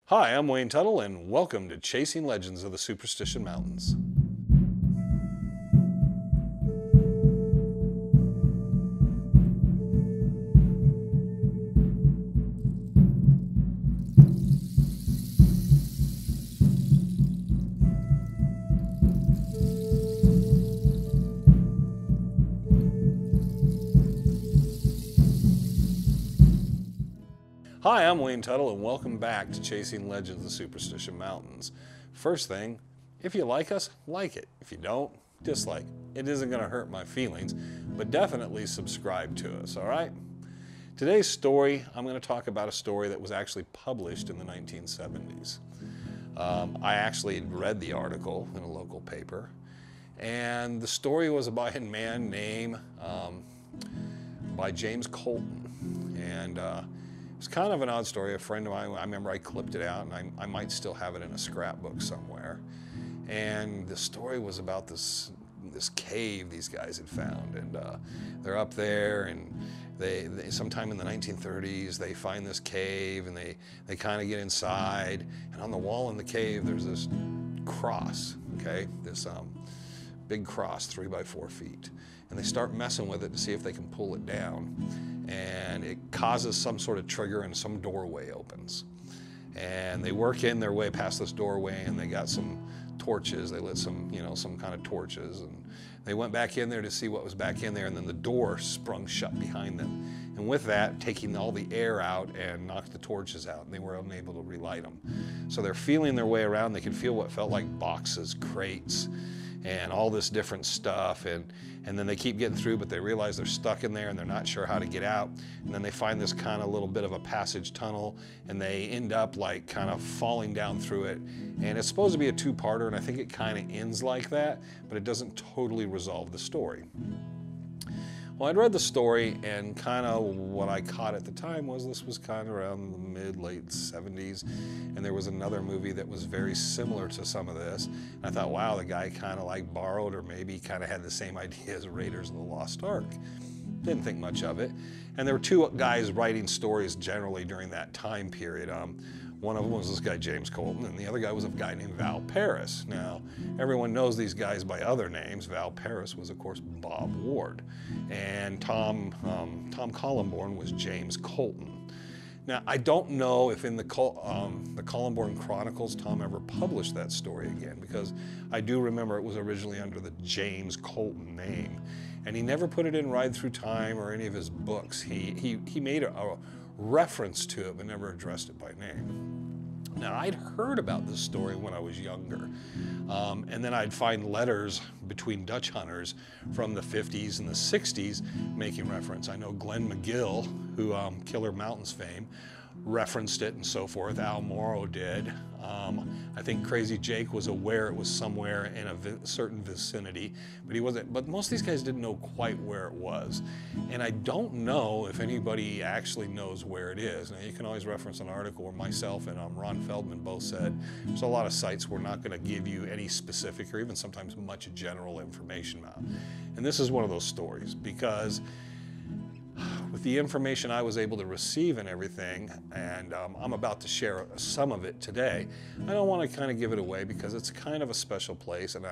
Hi, I'm Wayne Tuttle, and welcome to Chasing Legends of the Superstition Mountains. Hi, I'm Wayne Tuttle, and welcome back to Chasing Legends of the Superstition Mountains. First thing, if you like us, like it. If you don't, dislike it. It isn't going to hurt my feelings, but definitely subscribe to us, all right? Today's story, I'm going to talk about a story that was actually published in the 1970s. I actually read the article in a local paper, and the story was about a man named by James Colton, and it's kind of an odd story. A friend of mine, I remember I clipped it out, and I might still have it in a scrapbook somewhere. And the story was about this cave these guys had found, and they're up there, and they sometime in the 1930s they find this cave, and they kind of get inside, and on the wall in the cave there's this cross, okay, this big cross, 3 by 4 feet, and they start messing with it to see if they can pull it down. And it causes some sort of trigger, and some doorway opens. And they work in their way past this doorway, and they got some torches. They lit some kind of torches, and they went back in there to see what was back in there, and then the door sprung shut behind them. And with that, taking all the air out and knocked the torches out, and they were unable to relight them. So they're feeling their way around. They could feel what felt like boxes, crates, and all this different stuff, and then they keep getting through, but they realize they're stuck in there and they're not sure how to get out. And then they find this kind of little bit of a passage tunnel, and they end up like kind of falling down through it. And it's supposed to be a two-parter, and I think it kind of ends like that, but it doesn't totally resolve the story. Well, I'd read the story, and kind of what I caught at the time was this was kind of around the mid-late 70s, and there was another movie that was very similar to some of this. And I thought, wow, the guy kind of like borrowed, or maybe kind of had the same idea as Raiders of the Lost Ark. Didn't think much of it. And there were two guys writing stories generally during that time period. One of them was this guy, James Colton, and the other guy was a guy named Val Paris. Now, everyone knows these guys by other names. Val Paris was, of course, Bob Ward. And Tom Collenborn was James Colton. Now, I don't know if in the Collenborn Chronicles, Tom ever published that story again, because I do remember it was originally under the James Colton name. And he never put it in Ride Through Time or any of his books. He made a reference to it, but never addressed it by name. Now, I'd heard about this story when I was younger, and then I'd find letters between Dutch hunters from the 50s and the 60s making reference. I know Glenn McGill, who Killer Mountains fame, referenced it and so forth. Al Morrow did. I think Crazy Jake was aware it was somewhere in a certain vicinity, but he wasn't. But most of these guys didn't know quite where it was, and I don't know if anybody actually knows where it is. Now, you can always reference an article where myself and Ron Feldman both said there's a lot of sites we're not going to give you any specific or even sometimes much general information about. And this is one of those stories, because with the information I was able to receive and everything, and I'm about to share some of it today, I don't want to kind of give it away because it's kind of a special place, and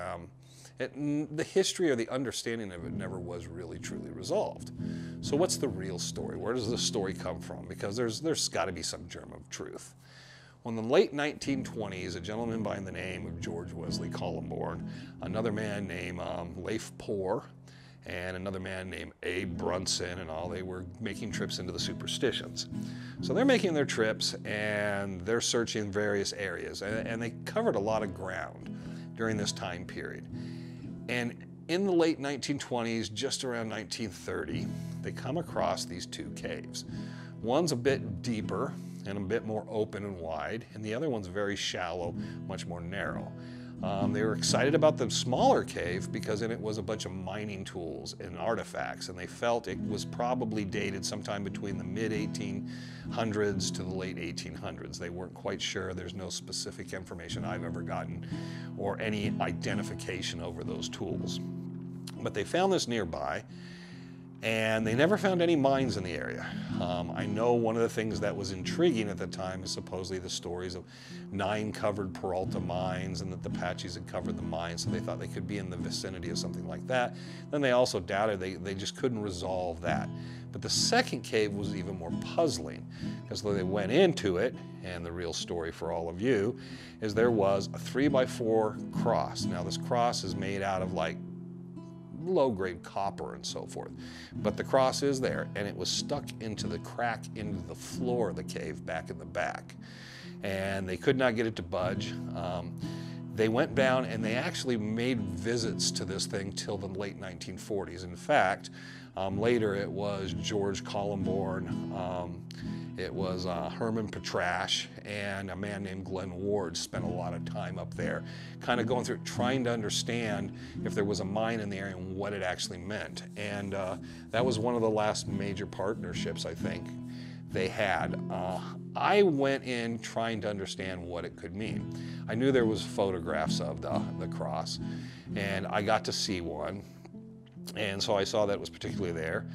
the history or the understanding of it never was really truly resolved. So what's the real story? Where does this story come from? Because there's got to be some germ of truth. Well, in the late 1920s, a gentleman by the name of George Wesley Collenborn, another man named Leif Poor, and another man named Abe Brunson, and all, they were making trips into the Superstitions. So they're making their trips, and they're searching various areas, and they covered a lot of ground during this time period. And in the late 1920s, just around 1930, they come across these two caves. One's a bit deeper and a bit more open and wide, and the other one's very shallow, much more narrow. They were excited about the smaller cave because in it was a bunch of mining tools and artifacts, and they felt it was probably dated sometime between the mid-1800s to the late 1800s. They weren't quite sure. There's no specific information I've ever gotten or any identification over those tools. But they found this nearby, And they never found any mines in the area. I know one of the things that was intriguing at the time is supposedly the stories of 9 covered Peralta mines, and that the Apaches had covered the mines, so they thought they could be in the vicinity of something like that. Then they also doubted, they just couldn't resolve that. But the second cave was even more puzzling, because they went into it, and the real story for all of you is there was a 3x4 cross. Now this cross is made out of like low-grade copper and so forth, but the cross is there, and it was stuck into the crack into the floor of the cave back in the back, and they could not get it to budge. They went down and they actually made visits to this thing till the late 1940s. In fact, later it was George Columborn, it was Herman Petrash, and a man named Glenn Ward spent a lot of time up there kind of going through trying to understand if there was a mine in the area and what it actually meant. And that was one of the last major partnerships I think they had. I went in trying to understand what it could mean. I knew there was photographs of the cross, and I got to see one, and so I saw that it was particularly there.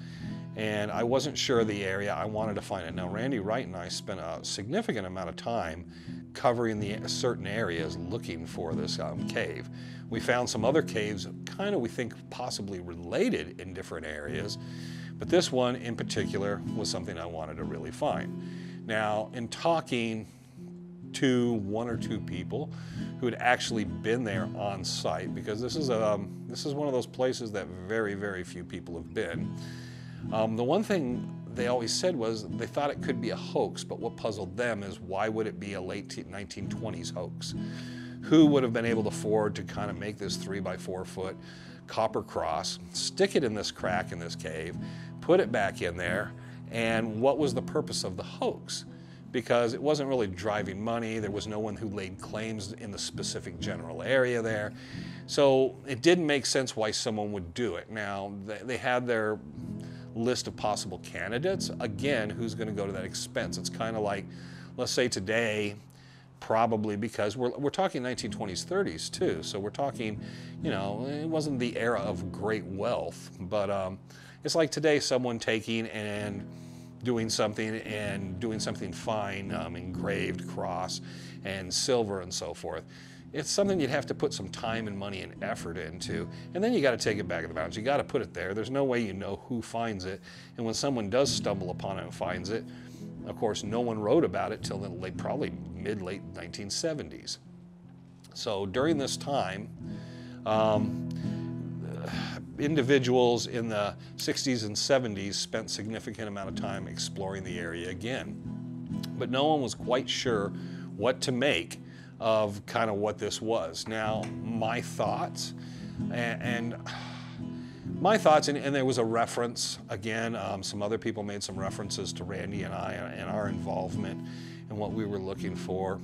And I wasn't sure of the area. I wanted to find it. Now, Randy Wright and I spent a significant amount of time covering the certain areas looking for this cave. We found some other caves, kind of we think possibly related in different areas, but this one in particular was something I wanted to really find. Now, in talking to 1 or 2 people who had actually been there on site, because this is one of those places that very, very few people have been. The one thing they always said was they thought it could be a hoax, but what puzzled them is why would it be a late 1920s hoax? Who would have been able to afford to kind of make this 3x4 foot copper cross, stick it in this crack in this cave, put it back in there, and what was the purpose of the hoax? Because it wasn't really driving money, there was no one who laid claims in the specific general area there. So it didn't make sense why someone would do it. Now, they had their list of possible candidates. Again, who's going to go to that expense? It's kind of like, let's say today, probably because we're talking 1920s, 30s too. So we're talking, you know, it wasn't the era of great wealth, but it's like today someone taking and doing something fine, engraved cross and silver and so forth. It's something you'd have to put some time and money and effort into, and then you got to take it back to the mountains. You got to put it there. There's no way you know who finds it, and when someone does stumble upon it and finds it, of course, no one wrote about it till the probably mid-late 1970s. So during this time, individuals in the 60s and 70s spent significant amount of time exploring the area again, but no one was quite sure what to make of kind of what this was. Now, my thoughts, and there was a reference, again, some other people made some references to Randy and I and our involvement and what we were looking for.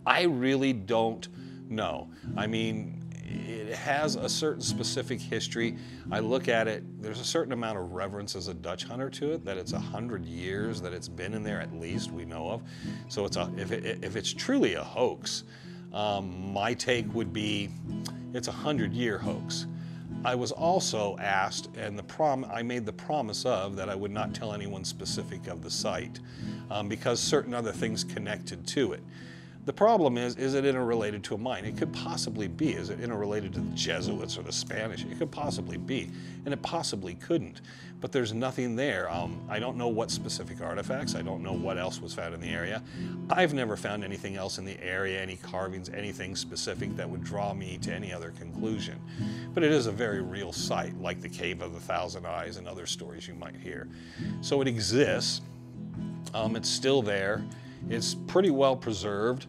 I really don't know. I mean, it has a certain specific history. I look at it, there's a certain amount of reverence as a Dutch hunter to it, that it's 100 years that it's been in there at least, we know of. So if it's truly a hoax, my take would be it's a 100-year hoax. I was also asked, and I made the promise of that I would not tell anyone specific of the site because certain other things connected to it. The problem is it interrelated to a mine? It could possibly be. Is it interrelated to the Jesuits or the Spanish? It could possibly be, and it possibly couldn't. But there's nothing there. I don't know what specific artifacts. I don't know what else was found in the area. I've never found anything else in the area, any carvings, anything specific that would draw me to any other conclusion. But it is a very real site, like the Cave of the Thousand Eyes and other stories you might hear. So it exists. It's still there. It's pretty well preserved.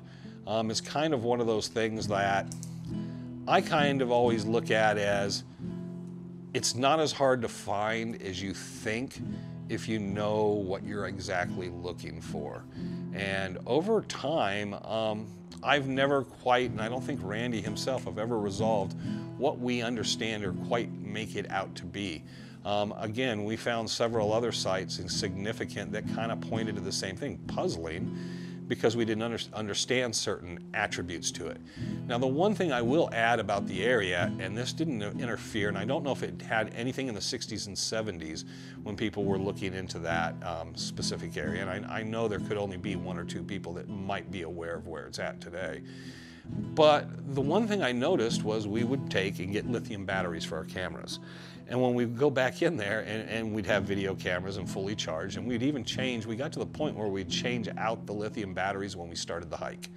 It's kind of one of those things that I kind of always look at as it's not as hard to find as you think if you know what you're exactly looking for. And over time, I've never quite, and I don't think Randy himself have ever resolved what we understand or quite make it out to be. Again, we found several other sites insignificant that kind of pointed to the same thing, puzzling, because we didn't understand certain attributes to it. Now, the one thing I will add about the area, and this didn't interfere, and I don't know if it had anything in the 60s and 70s when people were looking into that specific area, and I know there could only be 1 or 2 people that might be aware of where it's at today. But the one thing I noticed was we would take and get lithium batteries for our cameras. And when we go back in there, and we'd have video cameras and fully charged, and we'd even change, we got to the point where we'd change out the lithium batteries when we started the hike.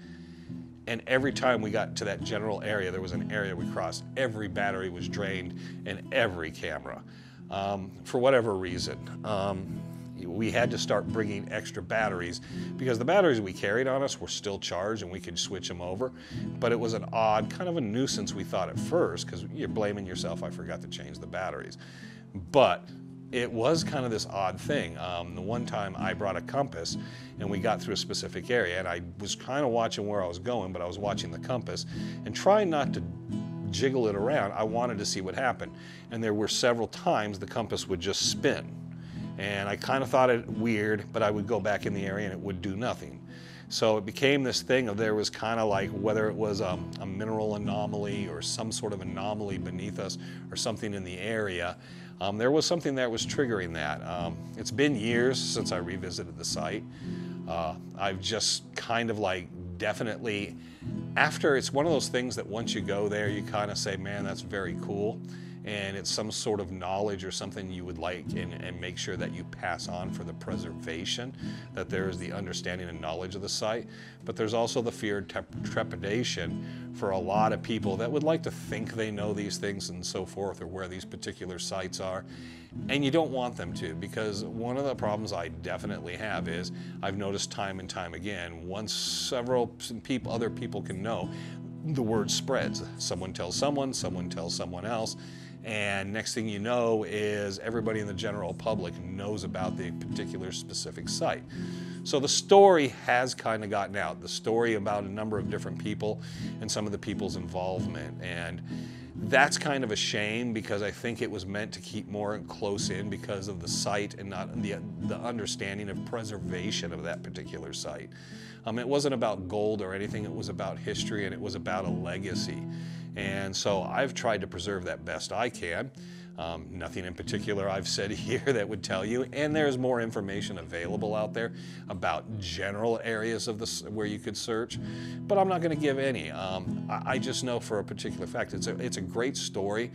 And every time we got to that general area, there was an area we crossed, every battery was drained in every camera. For whatever reason. We had to start bringing extra batteries because the batteries we carried on us were still charged and we could switch them over. But it was an odd, kind of a nuisance, we thought at first, because you're blaming yourself, I forgot to change the batteries. But it was kind of this odd thing. The one time I brought a compass and we got through a specific area, and I was kind of watching where I was going, but I was watching the compass and trying not to jiggle it around. I wanted to see what happened. And there were several times the compass would just spin. And I kind of thought it weird, but I would go back in the area and it would do nothing. So it became this thing of there was kind of like whether it was a mineral anomaly or some sort of anomaly beneath us or something in the area. There was something that was triggering that. It's been years since I revisited the site. I've just kind of like definitely, after, it's one of those things that once you go there, you kind of say, man, that's very cool. And it's some sort of knowledge or something you would like and make sure that you pass on for the preservation, that there is the understanding and knowledge of the site. But there's also the fear and trepidation for a lot of people that would like to think they know these things and so forth, or where these particular sites are. And you don't want them to, because one of the problems I definitely have is I've noticed time and time again, once other people can know, the word spreads. Someone tells someone tells someone else. And next thing you know is everybody in the general public knows about the particular specific site. So the story has kind of gotten out, the story about a number of different people and some of the people's involvement. And that's kind of a shame, because I think it was meant to keep more close in because of the site and not the understanding of preservation of that particular site. It wasn't about gold or anything, it was about history and it was about a legacy. And so I've tried to preserve that best I can. Nothing in particular I've said here that would tell you, and there's more information available out there about general areas of this where you could search, but I'm not going to give any. I just know for a particular fact it's a great story.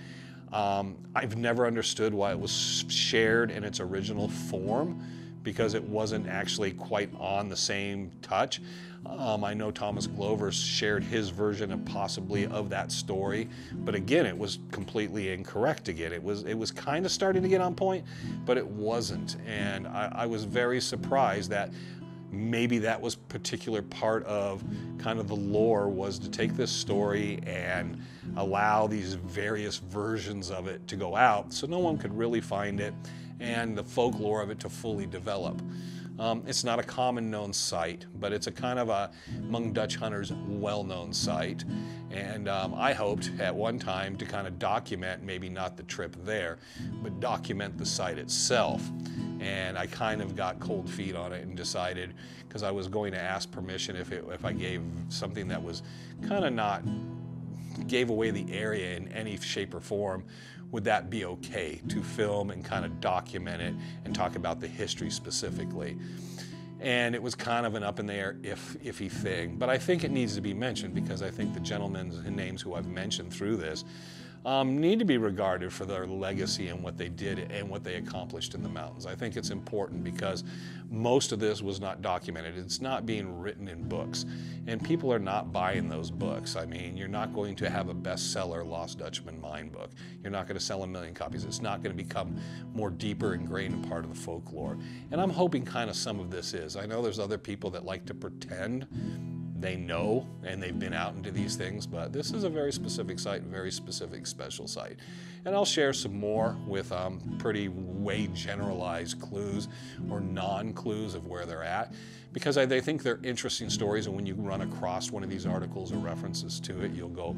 I've never understood why it was shared in its original form, because it wasn't actually quite on the same touch. I know Thomas Glover shared his version of possibly of that story, but again, it was completely incorrect again. It was kind of starting to get on point, but it wasn't. And I was very surprised that maybe that was particular part of kind of the lore, was to take this story and allow these various versions of it to go out so no one could really find it and the folklore of it to fully develop. It's not a common known site, but it's a kind of a, among Dutch hunters, well-known site. And I hoped at one time to kind of document, maybe not the trip there, but document the site itself. And I kind of got cold feet on it and decided, because I was going to ask permission if I gave something that was kind of not, gave away the area in any shape or form, would that be okay to film and kind of document it and talk about the history specifically? And it was kind of an up in the air iffy thing, but I think it needs to be mentioned, because I think the gentlemen's names who I've mentioned through this need to be regarded for their legacy and what they did and what they accomplished in the mountains. I think it's important because most of this was not documented. It's not being written in books, and people are not buying those books. I mean, you're not going to have a bestseller Lost Dutchman Mine book. You're not going to sell 1 million copies. It's not going to become more deeper ingrained in part of the folklore. And I'm hoping kind of some of this is. I know there's other people that like to pretend they know and they've been out into these things, but this is a very specific site, very specific special site. And I'll share some more with pretty way generalized clues or non-clues of where they're at, because I think they're interesting stories, and when you run across one of these articles or references to it, you'll go,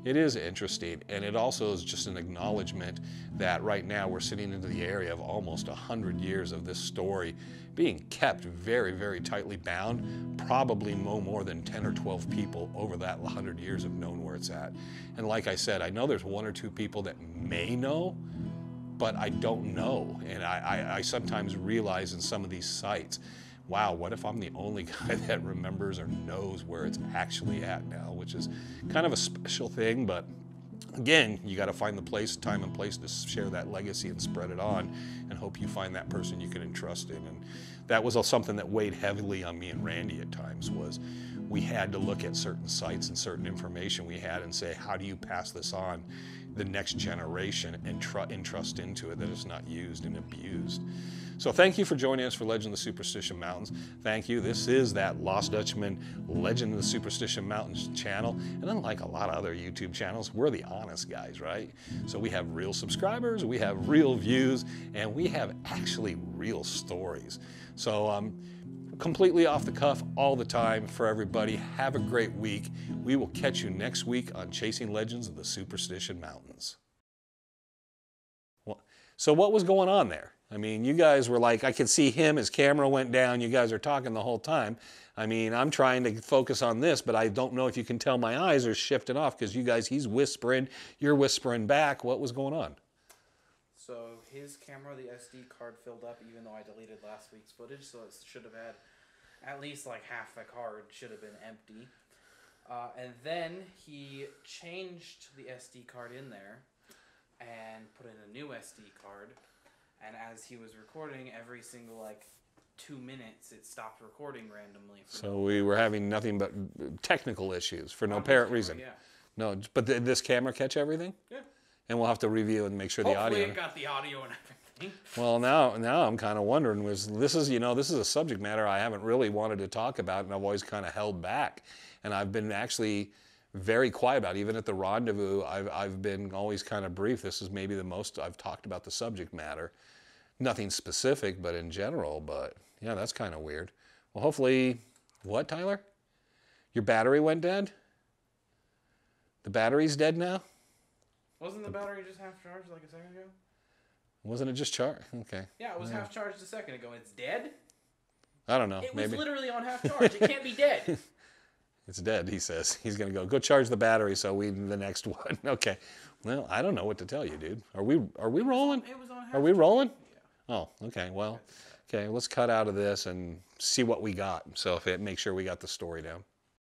it is interesting. And it also is just an acknowledgement that right now we're sitting into the area of almost 100 years of this story being kept very, very tightly bound. Probably no more than 10 or 12 people over that 100 years have known where it's at. And like I said, I know there's 1 or 2 people that may know, but I don't know. And I sometimes realize in some of these sites, wow, what if I'm the only guy that remembers or knows where it's actually at now, which is kind of a special thing. But again, you got to find the place, time and place to share that legacy and spread it on, and hope you find that person you can entrust in. And that was something that weighed heavily on me and Randy at times, was we had to look at certain sites and certain information we had and say, how do you pass this on the next generation and entrust into it that it's not used and abused. So thank you for joining us for Legend of the Superstition Mountains. Thank you. This is that Lost Dutchman Legend of the Superstition Mountains channel. And unlike a lot of other YouTube channels, we're the honest guys, right? So we have real subscribers, we have real views, and we have actually real stories. So completely off the cuff all the time for everybody. Have a great week. We will catch you next week on Chasing Legends of the Superstition Mountains. So what was going on there? I mean, you guys were like, I could see him, his camera went down, you guys are talking the whole time. I mean, I'm trying to focus on this, but I don't know if you can tell my eyes are shifting off because you guys, he's whispering, you're whispering back. What was going on? So his camera, the SD card filled up even though I deleted last week's footage, so it should have had at least like half the card should have been empty. And then he changed the SD card in there and put in a new SD card. And as he was recording, every single like 2 minutes, it stopped recording randomly. So we were having nothing but technical issues for no apparent reason. Yeah. No, but did this camera catch everything? Yeah. And we'll have to review and make sure the audio. Hopefully it got the audio and everything. Well, now I'm kind of wondering, this is a subject matter I haven't really wanted to talk about, and I've always kind of held back. And I've been actually very quiet about it. Even at the rendezvous, I've been always kind of brief. This is maybe the most I've talked about the subject matter. Nothing specific, but in general. But yeah, that's kind of weird. Well, hopefully, what, Tyler? Your battery went dead? The battery's dead now? Wasn't the battery just half charged like a second ago? Wasn't it just charged? Okay. Yeah, it was half charged a second ago. It's dead? I don't know. It maybe. was literally on half charge. It can't be dead. It's dead, he says. He's going to go charge the battery so we the next one. Okay. Well, I don't know what to tell you, dude. Are we rolling? It was on half Are we rolling? Yeah. Oh, okay. Well, okay. Let's cut out of this and see what we got. So make sure we got the story down.